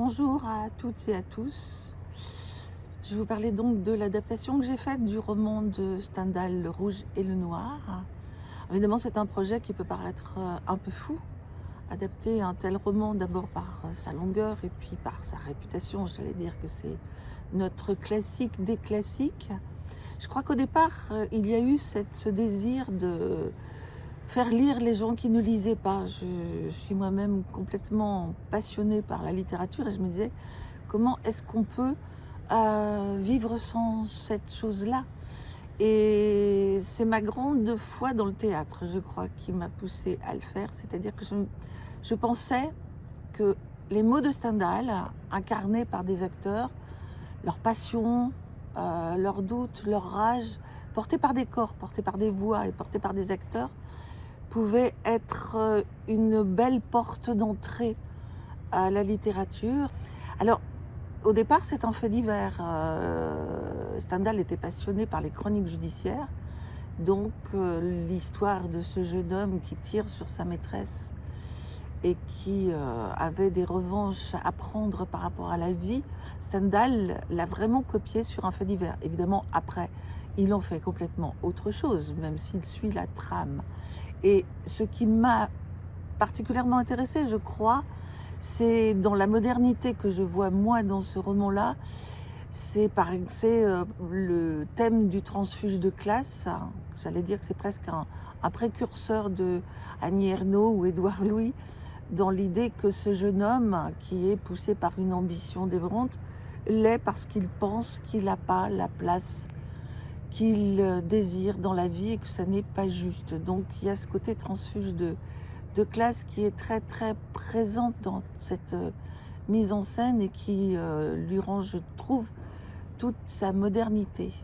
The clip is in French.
Bonjour à toutes et à tous. Je vais vous parler donc de l'adaptation que j'ai faite du roman de Stendhal, Le Rouge et le Noir. Évidemment, c'est un projet qui peut paraître un peu fou. Adapter un tel roman d'abord par sa longueur et puis par sa réputation, j'allais dire que c'est notre classique des classiques. Je crois qu'au départ, il y a eu ce désir de faire lire les gens qui ne lisaient pas. Je suis moi-même complètement passionnée par la littérature et je me disais, comment est-ce qu'on peut vivre sans cette chose-là? Et c'est ma grande foi dans le théâtre, je crois, qui m'a poussée à le faire. C'est-à-dire que je pensais que les mots de Stendhal, incarnés par des acteurs, leur passion, leurs doutes, leur rage, portés par des corps, portés par des voix et portés par des acteurs, pouvaient être une belle porte d'entrée à la littérature. Alors, au départ, c'est un fait divers. Stendhal était passionné par les chroniques judiciaires, donc l'histoire de ce jeune homme qui tire sur sa maîtresse et qui avait des revanches à prendre par rapport à la vie, Stendhal l'a vraiment copié sur un fait divers. Évidemment, après, il en fait complètement autre chose, même s'il suit la trame. Et ce qui m'a particulièrement intéressée, je crois, c'est dans la modernité que je vois moi dans ce roman-là, c'est le thème du transfuge de classe. Hein. J'allais dire que c'est presque un précurseur de Annie Ernaux ou Édouard Louis, dans l'idée que ce jeune homme qui est poussé par une ambition dévorante l'est parce qu'il pense qu'il n'a pas la place qu'il désire dans la vie et que ça n'est pas juste. Donc il y a ce côté transfuge de classe qui est très très présente dans cette mise en scène et qui lui rend, je trouve, toute sa modernité.